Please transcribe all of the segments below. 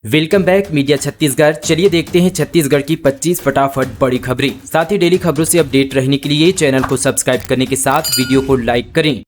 Welcome back media Chhattisgarh. चलिए देखते हैं छत्तीसगढ़ की 25 फटाफट बड़ी खबरें। साथ ही डेली खबरों से अपडेट रहने के लिए चैनल को सब्सक्राइब करने के साथ वीडियो को लाइक करें।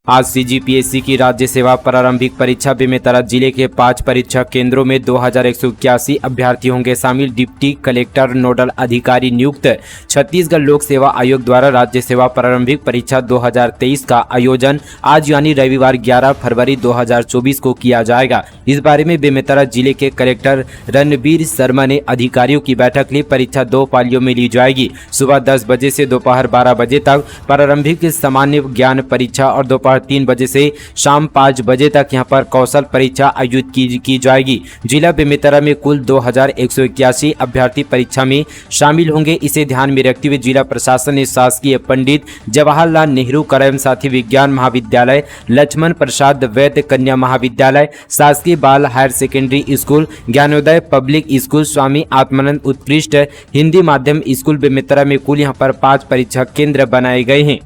आज सीजीपीएससी की राज्य सेवा प्रारंभिक परीक्षा बेमेतरा जिले के 5 परीक्षा केंद्रों में 2181 अभ्यर्थी होंगे शामिल। डिप्टी कलेक्टर नोडल अधिकारी नियुक्त। छत्तीसगढ़ लोक सेवा आयोग द्वारा राज्य सेवा प्रारंभिक परीक्षा 2023 का आयोजन आज यानी रविवार 11 फरवरी 2024 को किया जाएगा। इस बारे में बेमेतरा जिले के कलेक्टर रणबीर शर्मा ने अधिकारियों की बैठक ली। परीक्षा 2 पालियों में ली जाएगी। सुबह 10 बजे से दोपहर 12 बजे तक प्रारंभिक सामान्य ज्ञान परीक्षा और दोपहर 3 बजे से शाम 5 बजे तक यहां पर कौशल परीक्षा आयोजित की जाएगी। जिला बेमेतरा में कुल 2181 अभ्यर्थी परीक्षा में शामिल होंगे। इसे ध्यान में रखते हुए जिला प्रशासन ने शासकीय पंडित जवाहरलाल नेहरू कर्म साथी विज्ञान महाविद्यालय, लक्ष्मण प्रसाद वैद्य कन्या महाविद्यालय, शासकीय बाल higher secondary school, Gyanodaya public school, Swami Atmanand उत्कृष्ट हिंदी माध्यम स्कूल बेमेतरा में कुल यहां पर 5 परीक्षा केंद्र बनाए गए हैं।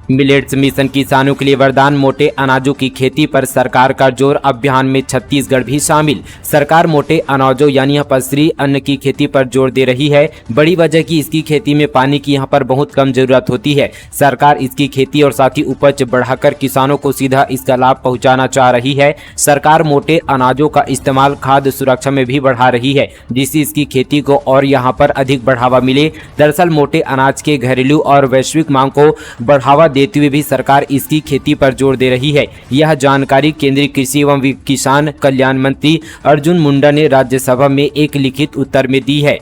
मिलेट्स मिशन किसानों के लिए वरदान। मोटे अनाजों की खेती पर सरकार का जोर। अभियान में छत्तीसगढ़ भी शामिल। सरकार मोटे अनाजों यानी पसरी अन्न की खेती पर जोर दे रही है। बड़ी वजह की इसकी खेती में पानी की यहाँ पर बहुत कम जरूरत होती है। सरकार इसकी खेती और साथ ही उपज बढ़ाकर किसानों को सीधा इसका लाभ पहुंचाना चाह रही है। सरकार मोटे अनाजों का इस्तेमाल खाद्य सुरक्षा में भी बढ़ा रही है, जिससे इसकी खेती को और यहाँ पर अधिक बढ़ावा मिले। दरअसल मोटे अनाज के घरेलू और वैश्विक मांग को बढ़ावा देते हुए भी सरकार इसकी खेती पर जोर दे रही है। यह जानकारी केंद्रीय कृषि एवं किसान कल्याण मंत्री अर्जुन मुंडा ने राज्यसभा में एक लिखित उत्तर में दी है।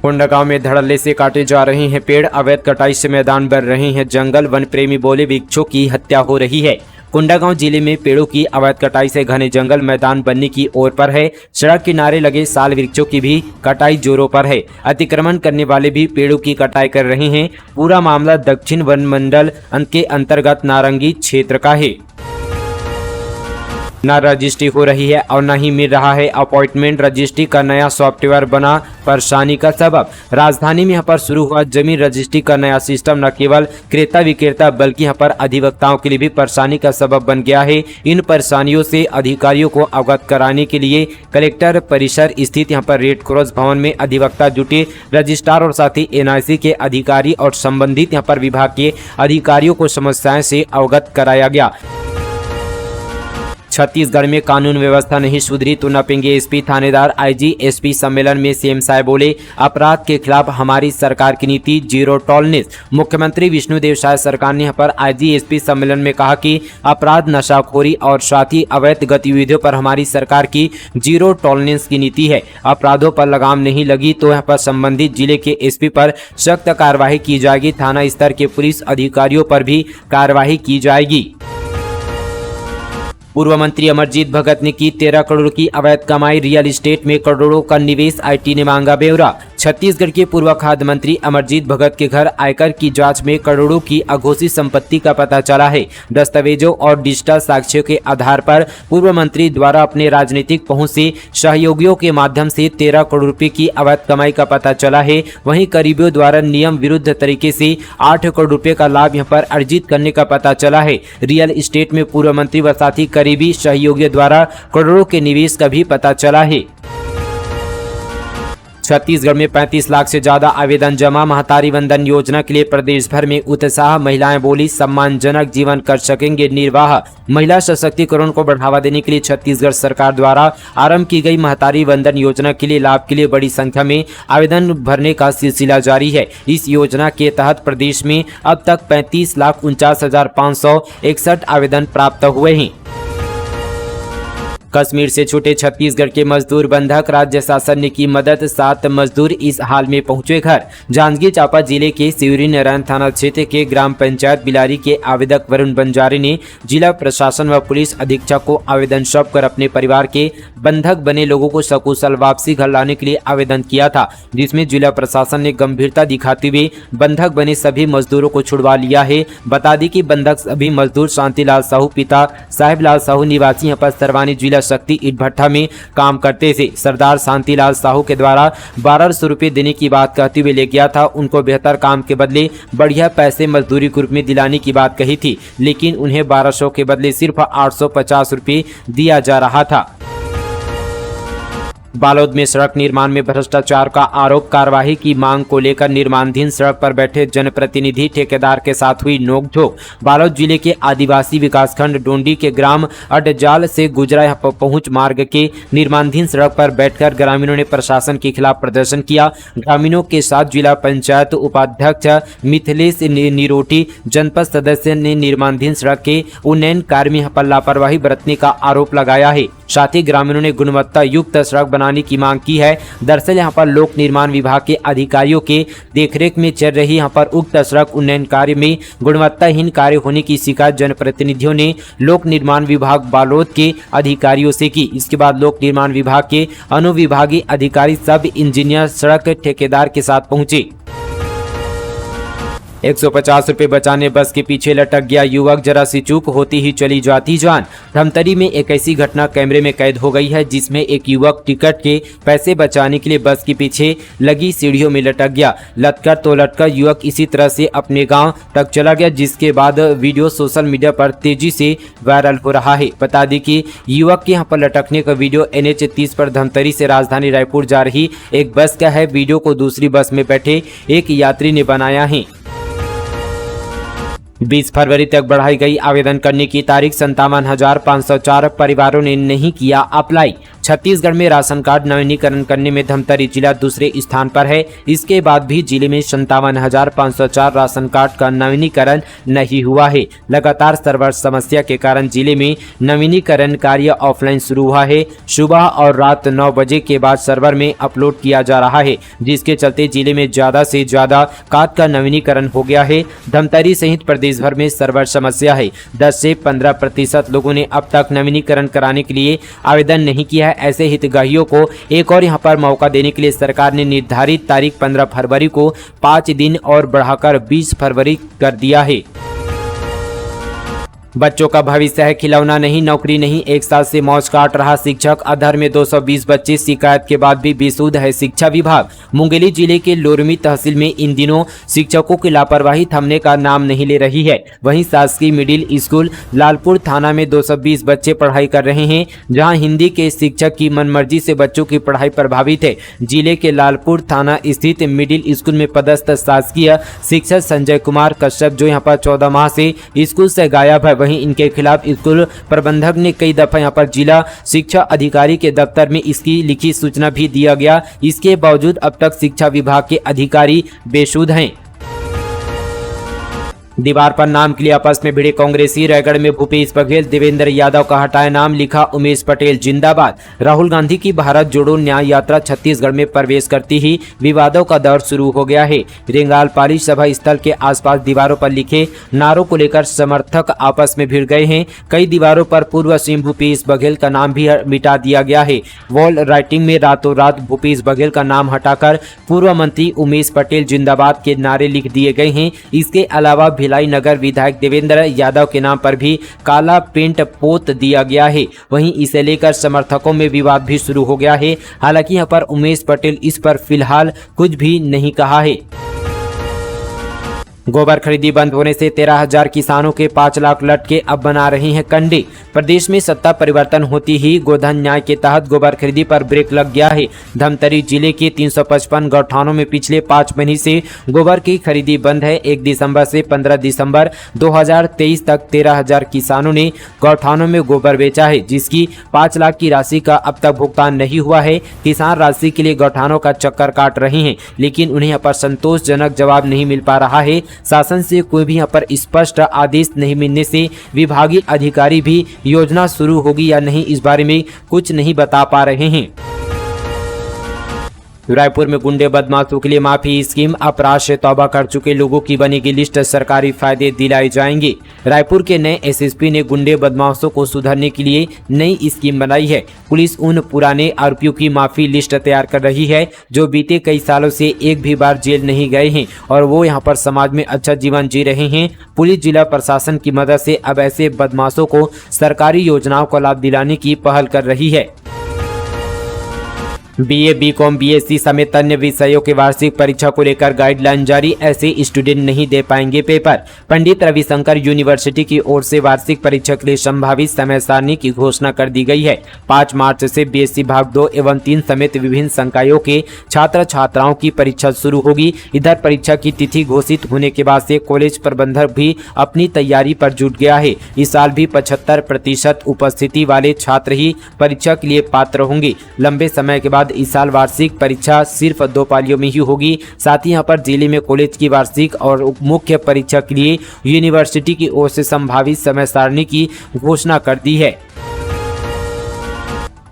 कोंडागांव में धड़ल्ले से काटे जा रहे हैं पेड़। अवैध कटाई से मैदान भर रहे हैं जंगल। वन प्रेमी बोले वृक्षों की हत्या हो रही है। कोंडागांव जिले में पेड़ों की अवैध कटाई से घने जंगल मैदान बनने की ओर पर है। सड़क किनारे लगे साल वृक्षों की भी कटाई जोरों पर है। अतिक्रमण करने वाले भी पेड़ों की कटाई कर रहे हैं। पूरा मामला दक्षिण वन मंडल के अंतर्गत नारंगी क्षेत्र का है। न रजिस्ट्री हो रही है और न ही मिल रहा है अपॉइंटमेंट। रजिस्ट्री का नया सॉफ्टवेयर बना परेशानी का सबब। राजधानी में यहाँ पर शुरू हुआ जमीन रजिस्ट्री का नया सिस्टम न केवल क्रेता विक्रेता बल्कि यहाँ पर अधिवक्ताओं के लिए भी परेशानी का सबब बन गया है। इन परेशानियों से अधिकारियों को अवगत कराने के लिए कलेक्टर परिसर स्थित यहाँ पर रेड क्रॉस भवन में अधिवक्ता जुटे। रजिस्ट्रार और साथ ही एनआईसी के अधिकारी और संबंधित यहाँ पर विभाग के अधिकारियों को समस्याएं से अवगत कराया गया। छत्तीसगढ़ में कानून व्यवस्था नहीं सुधरी तो नपेंगे एसपी। थानेदार आईजी एसपी सम्मेलन में सीएम साहब बोले अपराध के खिलाफ हमारी सरकार की नीति जीरो टॉलरेंस। मुख्यमंत्री विष्णुदेव साय सरकार ने यहाँ पर आईजी एसपी सम्मेलन में कहा कि अपराध, नशाखोरी और साथ ही अवैध गतिविधियों पर हमारी सरकार की जीरो टॉलरेंस की नीति है। अपराधों पर लगाम नहीं लगी तो यहाँ पर संबंधित जिले के एसपी पर सख्त कार्रवाई की जाएगी। थाना स्तर के पुलिस अधिकारियों पर भी कार्रवाई की जाएगी। पूर्व मंत्री अमरजीत भगत ने की 13 करोड़ की अवैध कमाई। रियल एस्टेट में करोड़ों का निवेश, आईटी ने मांगा ब्यौरा। छत्तीसगढ़ के पूर्व खाद्य मंत्री अमरजीत भगत के घर आयकर की जांच में करोड़ों की अघोषित संपत्ति का पता चला है। दस्तावेजों और डिजिटल साक्ष्यों के आधार पर पूर्व मंत्री द्वारा अपने राजनीतिक पहुंच से सहयोगियों के माध्यम से 13 करोड़ रुपए की अवैध कमाई का पता चला है। वहीं करीबियों द्वारा नियम विरुद्ध तरीके से 8 करोड़ रुपए का लाभ यहां पर अर्जित करने का पता चला है। रियल एस्टेट में पूर्व मंत्री व साथ ही करीबी सहयोगियों द्वारा करोड़ों के निवेश का भी पता चला है। छत्तीसगढ़ में 35 लाख से ज्यादा आवेदन जमा। महतारी वंदन योजना के लिए प्रदेश भर में उत्साह। महिलाएं बोली सम्मानजनक जीवन कर सकेंगे निर्वाह। महिला सशक्तिकरण को बढ़ावा देने के लिए छत्तीसगढ़ सरकार द्वारा आरंभ की गई महतारी वंदन योजना के लिए लाभ के लिए बड़ी संख्या में आवेदन भरने का सिलसिला जारी है। इस योजना के तहत प्रदेश में अब तक 35,49,561 आवेदन प्राप्त हुए हैं। कश्मीर से छूटे छत्तीसगढ़ के मजदूर बंधक। राज्य शासन ने की मदद। 7 मजदूर इस हाल में पहुंचे घर। जांजगीर चांपा जिले के सिवरी नारायण थाना क्षेत्र के ग्राम पंचायत बिलारी के आवेदक वरुण बंजारे ने जिला प्रशासन व पुलिस अधीक्षक को आवेदन सौंपकर अपने परिवार के बंधक बने लोगों को सकुशल वापसी घर लाने के लिए आवेदन किया था, जिसमें जिला प्रशासन ने गंभीरता दिखाते हुए बंधक बने सभी मजदूरों को छुड़वा लिया है। बता दें कि बंधक सभी मजदूर शांतिलाल साहू पिता साहेबलाल साहू निवासी यहाँ पर सरवानी जिला शक्ति ईट भट्टा में काम करते थे। सरदार शांतिलाल साहू के द्वारा 1200 रुपये देने की बात कहते हुए ले गया था। उनको बेहतर काम के बदले बढ़िया पैसे मजदूरी ग्रुप में दिलाने की बात कही थी, लेकिन उन्हें 1200 के बदले सिर्फ 850 रुपये दिया जा रहा था। बालोद में सड़क निर्माण में भ्रष्टाचार का आरोप, कार्यवाही की मांग को लेकर निर्माणाधीन सड़क पर बैठे जनप्रतिनिधि ठेकेदार के साथ हुई नोकझोंक। बालोद जिले के आदिवासी विकासखंड डोंडी के ग्राम अडजाल से गुजरा पहुंच मार्ग के निर्माणाधीन सड़क पर बैठकर ग्रामीणों ने प्रशासन के खिलाफ प्रदर्शन किया। ग्रामीणों के साथ जिला पंचायत उपाध्यक्ष मिथिलेश निरोटी, जनपद सदस्य ने निर्माणाधीन सड़क के उन्नयन कार्य में लापरवाही बरतने का आरोप लगाया है। साथ ही ग्रामीणों ने गुणवत्ता युक्त सड़क बनाने की मांग की है। दरअसल यहां पर लोक निर्माण विभाग के अधिकारियों के देखरेख में चल रही यहां पर उक्त सड़क उन्नयन कार्य में गुणवत्ताहीन कार्य होने की शिकायत जनप्रतिनिधियों ने लोक निर्माण विभाग बालोद के अधिकारियों से की। इसके बाद लोक निर्माण विभाग के अनुविभागीय अधिकारी सब इंजीनियर सड़क ठेकेदार के साथ पहुंचे। 150 रुपये बचाने बस के पीछे लटक गया युवक, जरा सी चूक होती ही चली जाती जान। धमतरी में एक ऐसी घटना कैमरे में कैद हो गई है जिसमें एक युवक टिकट के पैसे बचाने के लिए बस के पीछे लगी सीढ़ियों में लटक गया। लटकर तो लटकर युवक इसी तरह से अपने गांव तक चला गया, जिसके बाद वीडियो सोशल मीडिया पर तेजी से वायरल हो रहा है। बता दें कि युवक के यहाँ पर लटकने का वीडियो NH 30 पर धमतरी से राजधानी रायपुर जा रही एक बस का है। वीडियो को दूसरी बस में बैठे एक यात्री ने बनाया है। 20 फरवरी तक बढ़ाई गई आवेदन करने की तारीख, 57,504 परिवारों ने नहीं किया अप्लाई। छत्तीसगढ़ में राशन कार्ड नवीनीकरण करने में धमतरी जिला दूसरे स्थान पर है। इसके बाद भी जिले में 57,504 राशन कार्ड का नवीनीकरण नहीं हुआ है। लगातार सर्वर समस्या के कारण जिले में नवीनीकरण कार्य ऑफलाइन शुरू हुआ है। सुबह और रात 9 बजे के बाद सर्वर में अपलोड किया जा रहा है, जिसके चलते जिले में ज्यादा से ज्यादा कार्ड का नवीनीकरण हो गया है। धमतरी सहित प्रदेश भर में सर्वर समस्या है। 10 से 15% लोगों ने अब तक नवीनीकरण कराने के लिए आवेदन नहीं किया है। ऐसे हितग्राहियों को एक और यहां पर मौका देने के लिए सरकार ने निर्धारित तारीख 15 फरवरी को 5 दिन और बढ़ाकर 20 फरवरी कर दिया है। बच्चों का भविष्य है खिलौना नहीं, नौकरी नहीं, एक साल से मौज काट रहा शिक्षक। अधर में 220 बच्चे, शिकायत के बाद भी बेसुध है शिक्षा विभाग। मुंगेली जिले के लोरमी तहसील में इन दिनों शिक्षकों की लापरवाही थमने का नाम नहीं ले रही है। वहीं शासकीय मिडिल स्कूल लालपुर थाना में 220 बच्चे पढ़ाई कर रहे हैं, जहां हिंदी के शिक्षक की मनमर्जी से बच्चों की पढ़ाई प्रभावित है। जिले के लालपुर थाना स्थित मिडिल स्कूल में पदस्थ शासकीय शिक्षक संजय कुमार कश्यप, जो यहाँ पर 14 माह से स्कूल से गायब है, वहीं इनके खिलाफ स्कूल प्रबंधक ने कई दफा यहां पर जिला शिक्षा अधिकारी के दफ्तर में इसकी लिखित सूचना भी दिया गया। इसके बावजूद अब तक शिक्षा विभाग के अधिकारी बेसुध हैं। दीवार पर नाम के लिए आपस में भिड़े कांग्रेसी, रायगढ़ में भूपेश बघेल, देवेंद्र यादव का हटाया नाम, लिखा उमेश पटेल जिंदाबाद। राहुल गांधी की भारत जोड़ो न्याय यात्रा छत्तीसगढ़ में प्रवेश करती ही विवादों का दौर शुरू हो गया है। रेंगालपाली सभा स्थल के आसपास दीवारों पर लिखे नारों को लेकर समर्थक आपस में भिड़ गए हैं। कई दीवारों पर पूर्व सीएम भूपेश बघेल का नाम भी मिटा दिया गया है। वॉल राइटिंग में रातों रात भूपेश बघेल का नाम हटाकर पूर्व मंत्री उमेश पटेल जिंदाबाद के नारे लिख दिए गए हैं। इसके अलावा भिलाई नगर विधायक देवेंद्र यादव के नाम पर भी काला पेंट पोत दिया गया है। वहीं इसे लेकर समर्थकों में विवाद भी शुरू हो गया है। हालांकि यहां पर उमेश पटेल इस पर फिलहाल कुछ भी नहीं कहा है। गोबर खरीदी बंद होने से 13,000 किसानों के 5 लाख लटके अब बना रहे हैं कंडे। प्रदेश में सत्ता परिवर्तन होती ही गोधन न्याय के तहत गोबर खरीदी पर ब्रेक लग गया है। धमतरी जिले के 355 गौठानों में पिछले 5 महीने से गोबर की खरीदी बंद है। 1 दिसंबर से 15 दिसंबर 2023 तक 13,000 किसानों ने गौठानों में गोबर बेचा है, जिसकी 5 लाख की राशि का अब तक भुगतान नहीं हुआ है। किसान राशि के लिए गौठानों का चक्कर काट रहे हैं, लेकिन उन्हें यहाँ पर संतोषजनक जवाब नहीं मिल पा रहा है। शासन से कोई भी यहाँ पर स्पष्ट आदेश नहीं मिलने से विभागीय अधिकारी भी योजना शुरू होगी या नहीं, इस बारे में कुछ नहीं बता पा रहे हैं। रायपुर में गुंडे बदमाशों के लिए माफी स्कीम, अपराध से तौबा कर चुके लोगों की बनेगी लिस्ट, सरकारी फायदे दिलाए जाएंगे। रायपुर के नए एसएसपी ने गुंडे बदमाशों को सुधारने के लिए नई स्कीम बनाई है। पुलिस उन पुराने आरोपियों की माफी लिस्ट तैयार कर रही है जो बीते कई सालों से एक भी बार जेल नहीं गए हैं और वो यहाँ पर समाज में अच्छा जीवन जी रहे हैं। पुलिस जिला प्रशासन की मदद से अब ऐसे बदमाशों को सरकारी योजनाओं का लाभ दिलाने की पहल कर रही है। बीए, बीकॉम, बीएससी समेत अन्य विषयों की वार्षिक परीक्षा को लेकर गाइडलाइन जारी, ऐसे स्टूडेंट नहीं दे पाएंगे पेपर। पंडित रविशंकर यूनिवर्सिटी की ओर से वार्षिक परीक्षा के लिए संभावित समय सारणी की घोषणा कर दी गई है। 5 मार्च से बीएससी भाग 2 एवं 3 समेत विभिन्न संकायों के छात्र छात्राओं की परीक्षा शुरू होगी। इधर परीक्षा की तिथि घोषित होने के बाद से कॉलेज प्रबंधक भी अपनी तैयारी पर जुट गया है। इस साल भी 75% उपस्थिति वाले छात्र ही परीक्षा के लिए पात्र होंगे। लंबे समय के बाद इस साल वार्षिक परीक्षा सिर्फ 2 पालियों में ही होगी। साथ ही यहाँ पर जिले में कॉलेज की वार्षिक और मुख्य परीक्षा के लिए यूनिवर्सिटी की ओर से संभावित समय सारणी की घोषणा कर दी है।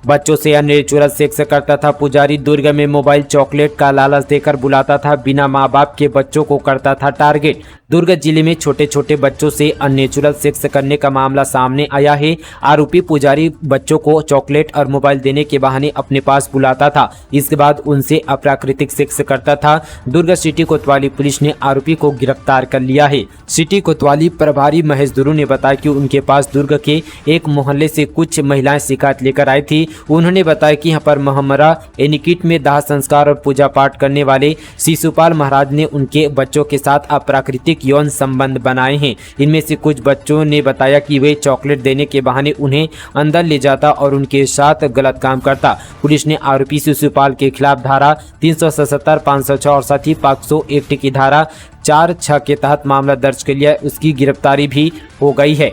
बच्चों से अननेचुरल सेक्स करता था पुजारी, दुर्ग में मोबाइल चॉकलेट का लालच देकर बुलाता था, बिना माँ बाप के बच्चों को करता था टारगेट। दुर्ग जिले में छोटे छोटे बच्चों से अननेचुरल सेक्स करने का मामला सामने आया है। आरोपी पुजारी बच्चों को चॉकलेट और मोबाइल देने के बहाने अपने पास बुलाता था, इसके बाद उनसे अप्राकृतिक सेक्स करता था। दुर्ग सिटी कोतवाली पुलिस ने आरोपी को गिरफ्तार कर लिया है। सिटी कोतवाली प्रभारी महेश दुरू ने बताया कि उनके पास दुर्ग के एक मोहल्ले से कुछ महिलाएं शिकायत लेकर आई थी। उन्होंने बताया कि यहाँ पर महमरा एनिकिट में दाह संस्कार और पूजा पाठ करने वाले शिशुपाल महाराज ने उनके बच्चों के साथ अप्राकृतिक यौन संबंध बनाए हैं। इनमें से कुछ बच्चों ने बताया कि वे चॉकलेट देने के बहाने उन्हें अंदर ले जाता और उनके साथ गलत काम करता। पुलिस ने आरोपी शिशुपाल के खिलाफ धारा 377, 506 और साथ ही पॉक्सो एक्ट की धारा 4(6) के तहत मामला दर्ज कर लिया। उसकी गिरफ्तारी भी हो गई है।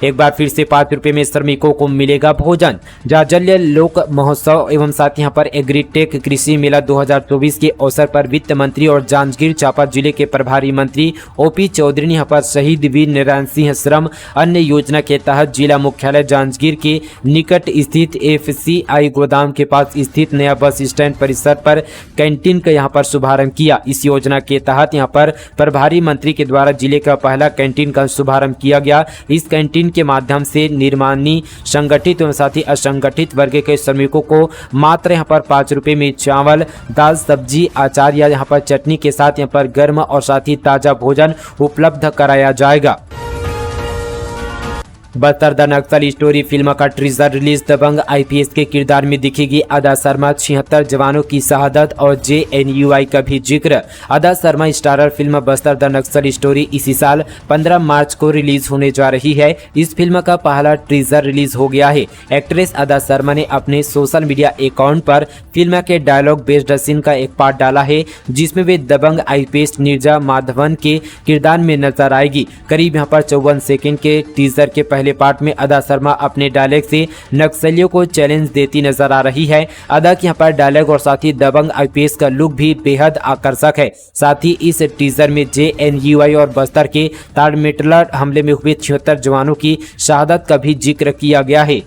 एक बार फिर से 5 रुपए में श्रमिकों को मिलेगा भोजन। जाजल्य लोक महोत्सव एवं साथ यहाँ पर एग्रीटेक कृषि मेला 2024 के अवसर पर वित्त मंत्री और जांजगीर चांपा जिले के प्रभारी मंत्री ओपी चौधरी ने यहाँ पर शहीद वीर नारायण सिंह श्रम अन्न योजना के तहत जिला मुख्यालय जांजगीर के निकट स्थित FCI गोदाम के पास स्थित नया बस स्टैंड परिसर पर कैंटीन का यहाँ पर शुभारंभ किया। इस योजना के तहत यहाँ पर प्रभारी मंत्री के द्वारा जिले का पहला कैंटीन का शुभारंभ किया गया। इस कैंटीन के माध्यम से निर्माणी संगठित एवं साथ ही असंगठित वर्ग के श्रमिकों को मात्र यहाँ पर 5 रुपए में चावल, दाल, सब्जी, अचार या यहाँ पर चटनी के साथ यहाँ पर गर्म और साथ ही ताजा भोजन उपलब्ध कराया जाएगा। Bastar the Naxal story film का टीजर रिलीज। दबंग IPS के किरदार में दिखेगी अदा शर्मा। 76 जवानों की शहादत और JNUI का भी जिक्र। अदा Sharma starrer film Bastar the Naxal story इसी साल 15 मार्च को रिलीज होने जा रही है। इस फिल्म का पहला टीजर रिलीज हो गया है। एक्ट्रेस अदा शर्मा ने अपने सोशल मीडिया अकाउंट पर फिल्म के डायलॉग बेस्ड सीन का एक पार्ट डाला है, जिसमें वे दबंग IPS नीरजा माधवन के किरदार में नजर आएगी। करीब यहाँ पर 54 सेकेंड के टीजर के पहले पार्ट में अदा शर्मा अपने डायलॉग से नक्सलियों को चैलेंज देती नजर आ रही है। अदा के यहाँ पर डायलॉग और साथ ही दबंग IPS का लुक भी बेहद आकर्षक है। साथ ही इस टीजर में JNUI और बस्तर के ताड़मेटला हमले में हुए 76 जवानों की शहादत का भी जिक्र किया गया है।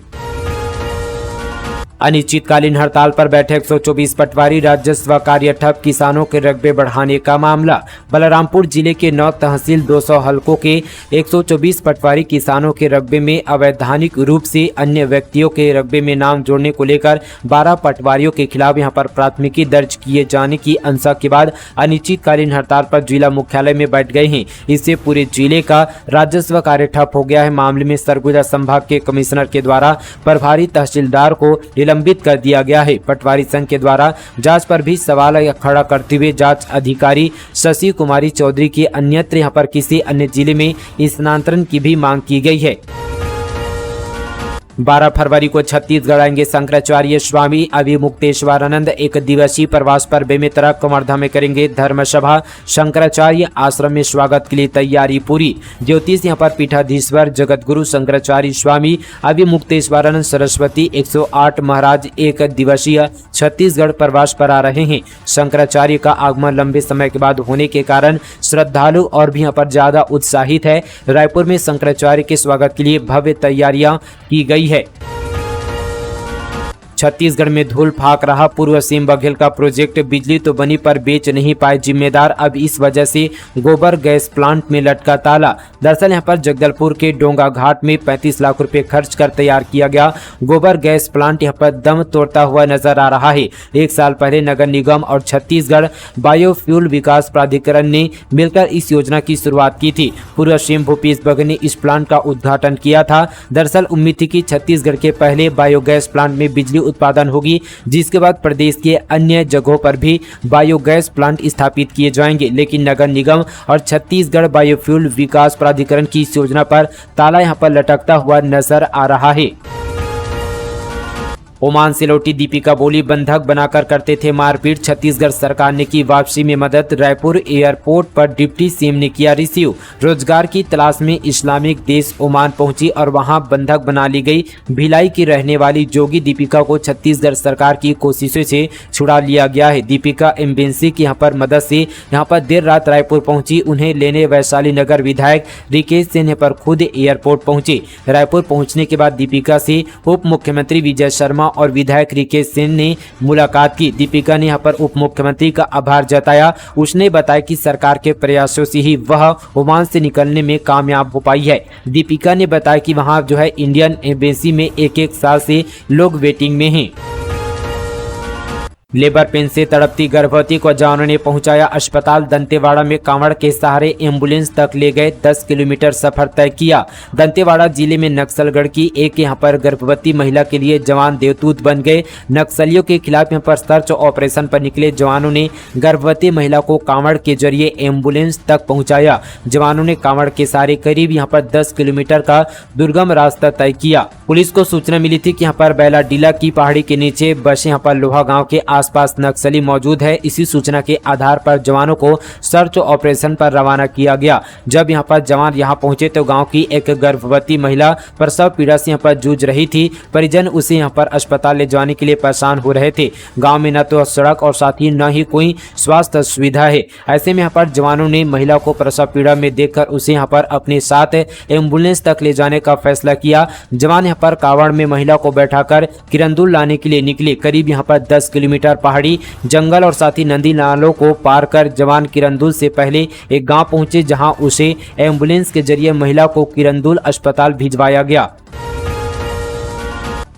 अनिश्चितकालीन हड़ताल पर बैठे 124 पटवारी, राजस्व कार्य ठप, किसानों के रकबे बढ़ाने का मामला। बलरामपुर जिले के 9 तहसील 200 हलकों के 124 पटवारी किसानों के रकबे में अवैधानिक रूप से अन्य व्यक्तियों के रकबे में नाम जोड़ने को लेकर 12 पटवारियों के खिलाफ यहां पर प्राथमिकी दर्ज किए जाने की अंशा के बाद अनिश्चितकालीन हड़ताल पर जिला मुख्यालय में बैठ गए हैं। इससे पूरे जिले का राजस्व कार्य ठप हो गया है। मामले में सरगुजा संभाग के कमिश्नर के द्वारा प्रभारी तहसीलदार को निलंबित कर दिया गया है। पटवारी संघ के द्वारा जांच पर भी सवाल खड़ा करते हुए जांच अधिकारी शशि कुमारी चौधरी की अन्यत्र यहां पर किसी अन्य जिले में स्थानांतरण की भी मांग की गई है। 12 फरवरी को छत्तीसगढ़ आएंगे शंकराचार्य स्वामी अभिमुक्तेश्वरानंद। 1 दिवसीय प्रवास पर बेमेतरा कवर्धा में करेंगे धर्मसभा। शंकराचार्य आश्रम में स्वागत के लिए तैयारी पूरी। ज्योतिष यहाँ पर पीठाधीश्वर जगतगुरु शंकराचार्य स्वामी अभिमुक्तेश्वरानंद सरस्वती 108 महाराज 1 दिवसीय छत्तीसगढ़ प्रवास पर आ रहे हैं। शंकराचार्य का आगमन लंबे समय के बाद होने के कारण श्रद्धालु और भी यहाँ पर ज्यादा उत्साहित है। रायपुर में शंकराचार्य के स्वागत के लिए भव्य तैयारियां की गई है। छत्तीसगढ़ में धूल फाक रहा। पूर्व सीएम बघेल का प्रोजेक्ट बिजली तो बनी पर बेच नहीं पाए जिम्मेदार, अब इस वजह से गोबर गैस प्लांट में लटका ताला। दरअसल यहां पर जगदलपुर के डोंगा घाट में 35 लाख रुपए खर्च कर तैयार किया गया गोबर गैस प्लांट यहां पर दम तोड़ता हुआ नजर आ रहा है। एक साल पहले नगर निगम और छत्तीसगढ़ बायोफ्यूल विकास प्राधिकरण ने मिलकर इस योजना की शुरुआत की थी। पूर्व सीएम भूपेश बघेल ने इस प्लांट का उद्घाटन किया था। दरअसल उम्मीद थी कि छत्तीसगढ़ के पहले बायोगैस प्लांट में बिजली उत्पादन होगी, जिसके बाद प्रदेश के अन्य जगहों पर भी बायोगैस प्लांट स्थापित किए जाएंगे, लेकिन नगर निगम और छत्तीसगढ़ बायोफ्यूल विकास प्राधिकरण की इस योजना पर ताला यहां पर लटकता हुआ नजर आ रहा है। ओमान से लौटी दीपिका बोली बंधक बनाकर करते थे मारपीट, छत्तीसगढ़ सरकार ने की वापसी में मदद। रायपुर एयरपोर्ट पर डिप्टी सीएम ने किया रिसीव। रोजगार की तलाश में इस्लामिक देश ओमान पहुंची और वहां बंधक बना ली गई। भिलाई की रहने वाली जोगी दीपिका को छत्तीसगढ़ सरकार की कोशिशों से छुड़ा लिया गया है। दीपिका एम्बेसी की यहां पर मदद से यहां पर देर रात रायपुर पहुंची। उन्हें लेने वैशाली नगर विधायक रिकेश सिंह पर खुद एयरपोर्ट पहुंचे। रायपुर पहुंचने के बाद दीपिका से उप मुख्यमंत्री विजय शर्मा और विधायक रिकेश सिंह ने मुलाकात की। दीपिका ने यहां पर उप मुख्यमंत्री का आभार जताया। उसने बताया कि सरकार के प्रयासों से ही वह ओमान से निकलने में कामयाब हो पाई है। दीपिका ने बताया कि वहां जो है इंडियन एम्बेसी में एक साल से लोग वेटिंग में हैं। लेबर पेन से तड़पती गर्भवती को जवानों ने पहुंचाया अस्पताल। दंतेवाड़ा में कांवड़ के सहारे एम्बुलेंस तक ले गए, 10 किलोमीटर सफर तय किया। दंतेवाड़ा जिले में नक्सलगढ़ की एक यहां पर गर्भवती महिला के लिए जवान देवदूत बन गए। नक्सलियों के खिलाफ यहां पर सर्च ऑपरेशन पर निकले जवानों ने गर्भवती महिला को कांवड़ के जरिए एम्बुलेंस तक पहुंचाया। जवानों ने कांवड़ के सहारे करीब यहां पर 10 किलोमीटर का दुर्गम रास्ता तय किया। पुलिस को सूचना मिली थी कि यहां पर बैलाडीला की पहाड़ी के नीचे बसे यहां पर लोहा गांव के आसपास नक्सली मौजूद है। इसी सूचना के आधार पर जवानों को सर्च ऑपरेशन पर रवाना किया गया। जब यहां पर जवान यहां पहुंचे तो गांव की एक गर्भवती महिला प्रसव पीड़ा से यहां पर जूझ रही थी। परिजन उसे यहां पर अस्पताल ले जाने के लिए परेशान हो रहे थे। गांव में न तो सड़क और साथ ही न ही कोई स्वास्थ्य सुविधा है। ऐसे में यहां पर जवानों ने महिला को प्रसव पीड़ा में देखकर उसे यहां पर अपने साथ एम्बुलेंस तक ले जाने का फैसला किया। जवान यहां पर कावड़ में महिला को बैठाकर किरंदुल लाने के लिए निकले। करीब यहां पर 10 किलोमीटर पहाड़ी जंगल और साथ ही नदी नालों को पार कर जवान किरंदुल से पहले एक गांव पहुंचे, जहां उसे एम्बुलेंस के जरिए महिला को किरंदुल अस्पताल भिजवाया गया।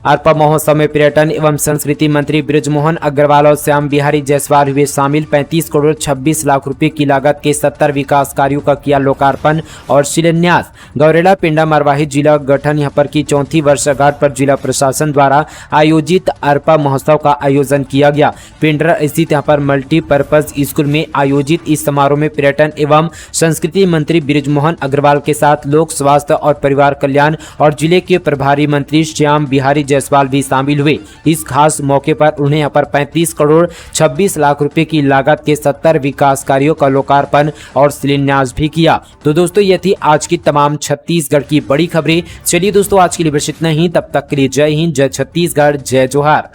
अरपा महोत्सव में पर्यटन एवं संस्कृति मंत्री बृजमोहन अग्रवाल और श्याम बिहारी जायसवाल हुए शामिल। 35 करोड़ 26 लाख रुपए की लागत के 70 विकास कार्यों का किया लोकार्पण और शिलान्यास। गौरेला पिंडा मरवाही जिला गठन यहां पर की 34 वर्षगांठ पर जिला प्रशासन द्वारा आयोजित अरपा महोत्सव का आयोजन किया गया। पिंडरा स्थित यहां पर मल्टीपर्पज स्कूल में आयोजित इस समारोह में पर्यटन एवं संस्कृति मंत्री बृजमोहन अग्रवाल के साथ लोक स्वास्थ्य और परिवार कल्याण और जिले के प्रभारी मंत्री श्याम बिहारी जायसवाल भी शामिल हुए। इस खास मौके पर उन्हें यहाँ पर 35 करोड़ 26 लाख रुपए की लागत के 70 विकास कार्यों का लोकार्पण और शिलान्यास भी किया। तो दोस्तों ये थी आज की तमाम छत्तीसगढ़ की बड़ी खबरें। चलिए दोस्तों आज के लिए बस इतना ही, तब तक के लिए जय हिंद, जय छत्तीसगढ़, जय जोहार।